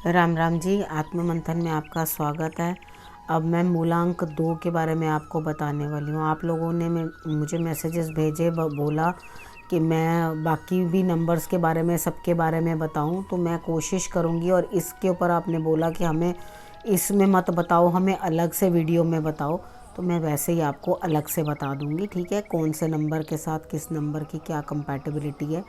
राम राम जी। आत्म मंथन में आपका स्वागत है। अब मैं मूलांक 2 के बारे में आपको बताने वाली हूँ। आप लोगों ने मुझे मैसेजेस भेजे, बोला कि मैं बाकी भी नंबर्स के बारे में, सबके बारे में बताऊँ, तो मैं कोशिश करूँगी। और इसके ऊपर आपने बोला कि हमें इसमें मत बताओ, हमें अलग से वीडियो में बताओ, तो मैं वैसे ही आपको अलग से बता दूँगी। ठीक है, कौन से नंबर के साथ किस नंबर की क्या कंपैटिबिलिटी है।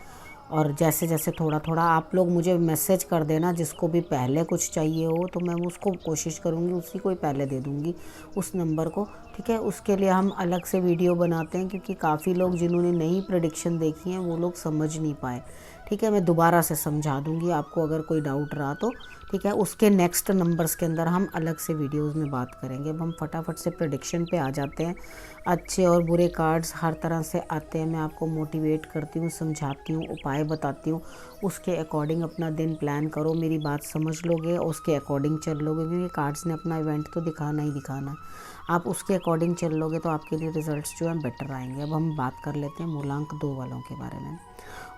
और जैसे जैसे थोड़ा थोड़ा आप लोग मुझे मैसेज कर देना, जिसको भी पहले कुछ चाहिए हो तो मैं उसको कोशिश करूँगी उसी को ही पहले दे दूँगी, उस नंबर को। ठीक है, उसके लिए हम अलग से वीडियो बनाते हैं, क्योंकि काफ़ी लोग जिन्होंने नई प्रेडिक्शन देखी हैं वो लोग समझ नहीं पाए। ठीक है, मैं दोबारा से समझा दूँगी आपको अगर कोई डाउट रहा तो। ठीक है, उसके नेक्स्ट नंबर्स के अंदर हम अलग से वीडियोज़ में बात करेंगे। अब हम फटाफट से प्रेडिक्शन पे आ जाते हैं। अच्छे और बुरे कार्ड्स हर तरह से आते हैं। मैं आपको मोटिवेट करती हूँ, समझाती हूँ, उपाय बताती हूँ। उसके अकॉर्डिंग अपना दिन प्लान करो, मेरी बात समझ लोगे और उसके अकॉर्डिंग चल लोगे, क्योंकि कार्ड्स ने अपना इवेंट तो दिखाना ही दिखाना है। आप उसके अकॉर्डिंग चल लोगे तो आपके लिए रिजल्ट्स जो हैं बेटर आएंगे। अब हम बात कर लेते हैं मूलांक 2 वालों के बारे में।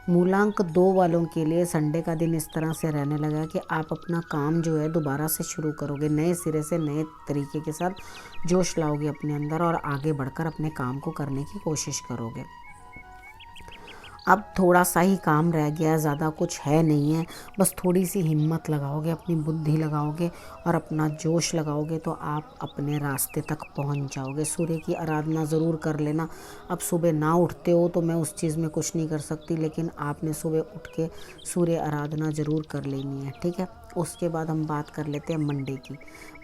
मूलांक 2 वालों के लिए संडे का दिन इस तरह से रहने लगा कि आप अपना काम जो है दोबारा से शुरू करोगे, नए सिरे से, नए तरीके के साथ जोश लाओगे अपने अंदर और आगे बढ़कर अपने काम को करने की कोशिश करोगे। अब थोड़ा सा ही काम रह गया है, ज़्यादा कुछ है नहीं है। बस थोड़ी सी हिम्मत लगाओगे, अपनी बुद्धि लगाओगे और अपना जोश लगाओगे तो आप अपने रास्ते तक पहुंच जाओगे। सूर्य की आराधना ज़रूर कर लेना। अब सुबह ना उठते हो तो मैं उस चीज़ में कुछ नहीं कर सकती, लेकिन आपने सुबह उठ के सूर्य आराधना ज़रूर कर लेनी है। ठीक है, उसके बाद हम बात कर लेते हैं मंडे की।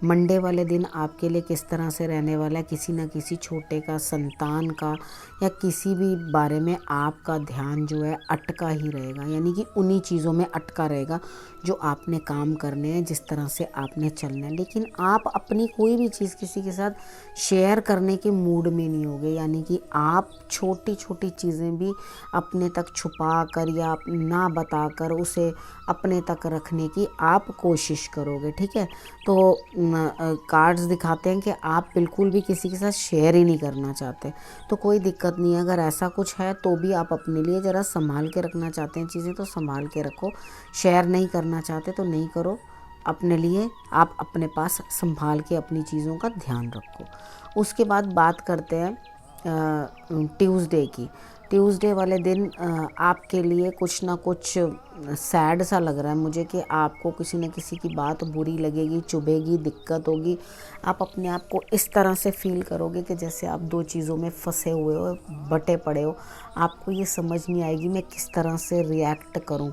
मंडे वाले दिन आपके लिए किस तरह से रहने वाला है। किसी न किसी छोटे का, संतान का या किसी भी बारे में आपका ध्यान जो है अटका ही रहेगा, यानी कि उन्हीं चीज़ों में अटका रहेगा जो आपने काम करने हैं, जिस तरह से आपने चलना है। लेकिन आप अपनी कोई भी चीज़ किसी के साथ शेयर करने के मूड में नहीं होगे, यानी कि आप छोटी छोटी चीज़ें भी अपने तक छुपा कर या ना बता कर उसे अपने तक रखने की आप कोशिश करोगे। ठीक है, तो कार्ड्स दिखाते हैं कि आप बिल्कुल भी किसी के साथ शेयर ही नहीं करना चाहते, तो कोई दिक्कत नहीं है। अगर ऐसा कुछ है तो भी आप अपने लिए ज़रा संभाल के रखना चाहते हैं चीज़ें, तो संभाल के रखो। शेयर नहीं करना चाहते तो नहीं करो, अपने लिए आप अपने पास संभाल के अपनी चीज़ों का ध्यान रखो। उसके बाद बात करते हैं ट्यूसडे की। ट्यूसडे वाले दिन आपके लिए कुछ ना कुछ सैड सा लग रहा है मुझे, कि आपको किसी न किसी की बात बुरी लगेगी, चुभेगी, दिक्कत होगी। आप अपने आप को इस तरह से फील करोगे कि जैसे आप दो चीज़ों में फंसे हुए हो, बटे पड़े हो। आपको ये समझ नहीं आएगी मैं किस तरह से रिएक्ट करूं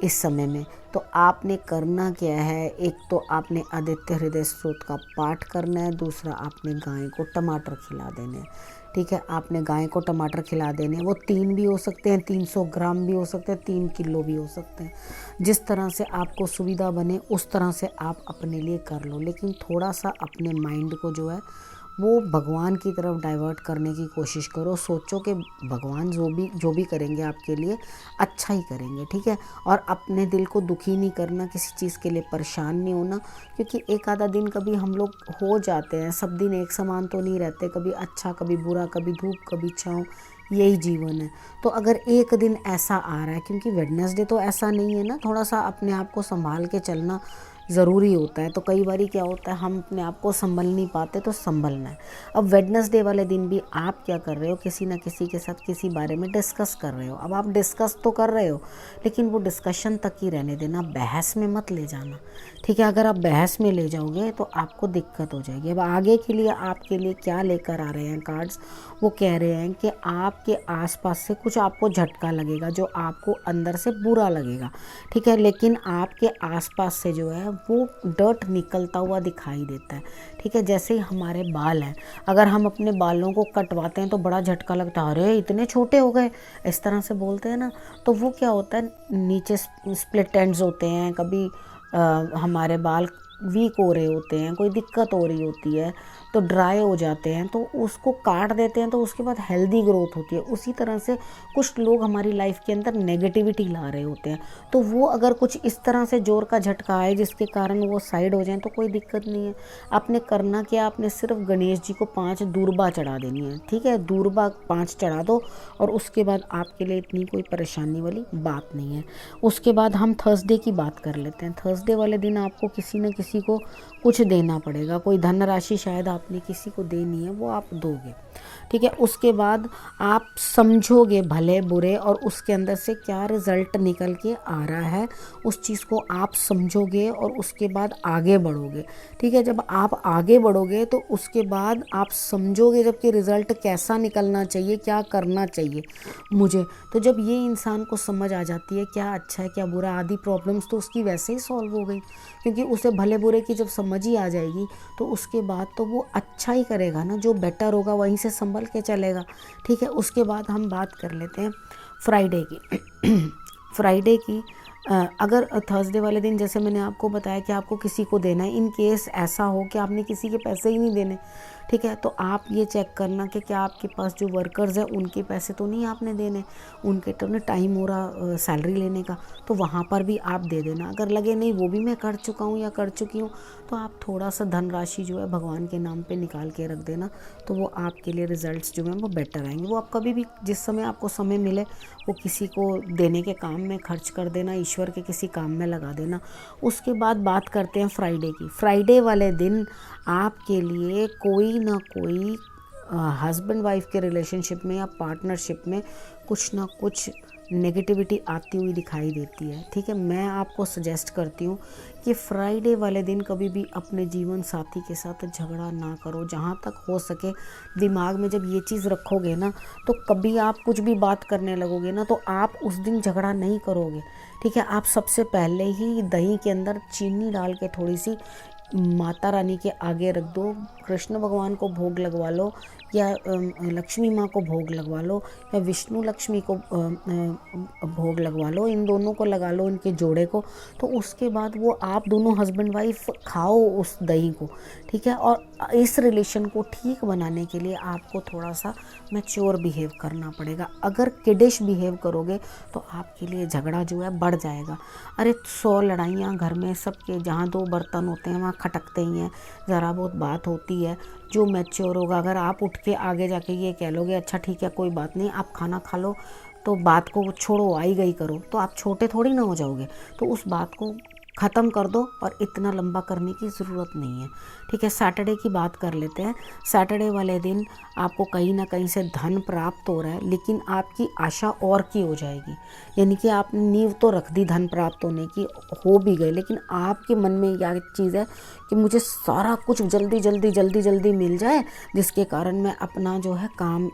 इस समय में। तो आपने करना क्या है, एक तो आपने आदित्य हृदय स्त्रोत का पाठ करना है, दूसरा आपने गाय को टमाटर खिला देने हैं। ठीक है, आपने गाय को टमाटर खिला देने हैं। वो 3 भी हो सकते हैं, 300 ग्राम भी हो सकते हैं, 3 किलो भी हो सकते हैं। जिस तरह से आपको सुविधा बने उस तरह से आप अपने लिए कर लो, लेकिन थोड़ा सा अपने माइंड को जो है वो भगवान की तरफ डाइवर्ट करने की कोशिश करो। सोचो कि भगवान जो भी करेंगे आपके लिए अच्छा ही करेंगे। ठीक है, और अपने दिल को दुखी नहीं करना, किसी चीज़ के लिए परेशान नहीं होना, क्योंकि एक आधा दिन कभी हम लोग हो जाते हैं, सब दिन एक समान तो नहीं रहते, कभी अच्छा कभी बुरा, कभी धूप कभी छाँव, यही जीवन है। तो अगर एक दिन ऐसा आ रहा है, क्योंकि वेडनेसडे तो ऐसा नहीं है ना, थोड़ा सा अपने आप को संभाल के चलना ज़रूरी होता है। तो कई बार क्या होता है, हम अपने आप को संभल नहीं पाते, तो संभलना है। अब वेडनेसडे वाले दिन भी आप क्या कर रहे हो, किसी ना किसी के साथ किसी बारे में डिस्कस कर रहे हो। अब आप डिस्कस तो कर रहे हो, लेकिन वो डिस्कशन तक ही रहने देना, बहस में मत ले जाना। ठीक है, अगर आप बहस में ले जाओगे तो आपको दिक्कत हो जाएगी। अब आगे के लिए आपके लिए क्या लेकर आ रहे हैं कार्ड्स, वो कह रहे हैं कि आपके आसपास से कुछ आपको झटका लगेगा, जो आपको अंदर से बुरा लगेगा। ठीक है, लेकिन आपके आसपास से जो है वो डर्ट निकलता हुआ दिखाई देता है। ठीक है, जैसे ही हमारे बाल हैं, अगर हम अपने बालों को कटवाते हैं तो बड़ा झटका लगता है, अरे इतने छोटे हो गए, इस तरह से बोलते हैं ना। तो वो क्या होता है, नीचे स्प्लिट एंड्स होते हैं, कभी हमारे बाल वीक हो रहे होते हैं, कोई दिक्कत हो रही होती है, तो ड्राई हो जाते हैं, तो उसको काट देते हैं, तो उसके बाद हेल्दी ग्रोथ होती है। उसी तरह से कुछ लोग हमारी लाइफ के अंदर नेगेटिविटी ला रहे होते हैं, तो वो अगर कुछ इस तरह से जोर का झटका आए जिसके कारण वो साइड हो जाएं तो कोई दिक्कत नहीं है। आपने करना क्या, आपने सिर्फ गणेश जी को 5 दूर्बा चढ़ा देनी है, ठीक है, दूर्बा 5 चढ़ा दो और उसके बाद आपके लिए इतनी कोई परेशानी वाली बात नहीं है। उसके बाद हम थर्सडे की बात कर लेते हैं। थर्सडे वाले दिन आपको किसी न किसी को कुछ देना पड़ेगा, कोई धनराशि शायद आपने किसी को देनी है, वो आप दोगे, ठीक है। उसके बाद आप समझोगे भले बुरे और उसके अंदर से क्या रिज़ल्ट निकल के आ रहा है, उस चीज़ को आप समझोगे और उसके बाद आगे बढ़ोगे, ठीक है। जब आप आगे बढ़ोगे तो उसके बाद आप समझोगे जबकि रिज़ल्ट कैसा निकलना चाहिए, क्या करना चाहिए मुझे। तो जब ये इंसान को समझ आ जाती है क्या अच्छा है क्या बुरा, आदि प्रॉब्लम्स तो उसकी वैसे ही सॉल्व हो गई, क्योंकि उसे भले बुरे की जब समझ ही आ जाएगी तो उसके बाद तो वो अच्छा ही करेगा ना, जो बेटर होगा वहीं से संभल के चलेगा, ठीक है। उसके बाद हम बात कर लेते हैं फ्राइडे की। फ्राइडे की अगर थर्सडे वाले दिन जैसे मैंने आपको बताया कि आपको किसी को देना है, इन केस ऐसा हो कि आपने किसी के पैसे ही नहीं देने, ठीक है, तो आप ये चेक करना कि क्या आपके पास जो वर्कर्स हैं उनके पैसे तो नहीं आपने देने, उनके तो नहीं टाइम हो रहा सैलरी लेने का, तो वहाँ पर भी आप दे देना। अगर लगे नहीं वो भी मैं कर चुका हूँ या कर चुकी हूँ, तो आप थोड़ा सा धनराशि जो है भगवान के नाम पे निकाल के रख देना, तो वो आपके लिए रिजल्ट्स जो हैं वो बेटर आएंगे। वो आप कभी भी जिस समय आपको समय मिले वो किसी को देने के काम में खर्च कर देना, ईश्वर के किसी काम में लगा देना। उसके बाद बात करते हैं फ्राइडे की। फ्राइडे वाले दिन आपके लिए कोई ना कोई हस्बैंड वाइफ के रिलेशनशिप में या पार्टनरशिप में कुछ ना कुछ नेगेटिविटी आती हुई दिखाई देती है, ठीक है। मैं आपको सजेस्ट करती हूँ कि फ्राइडे वाले दिन कभी भी अपने जीवन साथी के साथ झगड़ा ना करो। जहाँ तक हो सके दिमाग में जब ये चीज़ रखोगे ना, तो कभी आप कुछ भी बात करने लगोगे ना, तो आप उस दिन झगड़ा नहीं करोगे, ठीक है। आप सबसे पहले ही दही के अंदर चीनी डाल के थोड़ी सी माता रानी के आगे रख दो, कृष्ण भगवान को भोग लगवा लो या लक्ष्मी माँ को भोग लगवा लो या विष्णु लक्ष्मी को भोग लगवा लो, इन दोनों को लगा लो, इनके जोड़े को। तो उसके बाद वो आप दोनों हस्बैंड वाइफ खाओ उस दही को, ठीक है। और इस रिलेशन को ठीक बनाने के लिए आपको थोड़ा सा मैच्योर बिहेव करना पड़ेगा। अगर किडिश बिहेव करोगे तो आपके लिए झगड़ा जो है बढ़ जाएगा। अरे 100 लड़ाइयाँ घर में सबके, जहाँ 2 बर्तन होते हैं वहाँ खटकते ही हैं, ज़रा बहुत बात होती है। जो मैच्योर होगा, अगर आप उठ के आगे जाके ये कह लोगे अच्छा ठीक है कोई बात नहीं आप खाना खा लो, तो बात को छोड़ो आई गई करो, तो आप छोटे थोड़ी ना हो जाओगे। तो उस बात को ख़त्म कर दो और इतना लंबा करने की ज़रूरत नहीं है, ठीक है। सैटरडे की बात कर लेते हैं। सैटरडे वाले दिन आपको कहीं ना कहीं से धन प्राप्त हो रहा है, लेकिन आपकी आशा और की हो जाएगी, यानी कि आपने नींव तो रख दी धन प्राप्त होने की, हो भी गए, लेकिन आपके मन में यह चीज़ है कि मुझे सारा कुछ जल्दी जल्दी जल्दी जल्दी मिल जाए, जिसके कारण मैं अपना जो है काम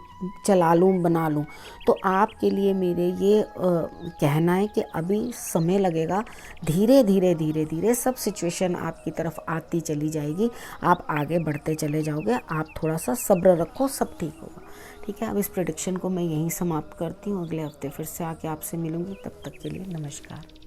चला लूँ बना लूँ। तो आपके लिए मेरे ये कहना है कि अभी समय लगेगा, धीरे धीरे धीरे धीरे सब सिचुएशन आपकी तरफ आती चली जाएगी, आप आगे बढ़ते चले जाओगे। आप थोड़ा सा सब्र रखो, सब ठीक होगा, ठीक है। अब इस प्रेडिक्शन को मैं यहीं समाप्त करती हूँ, अगले हफ्ते फिर से आके आपसे मिलूँगी, तब तक के लिए नमस्कार।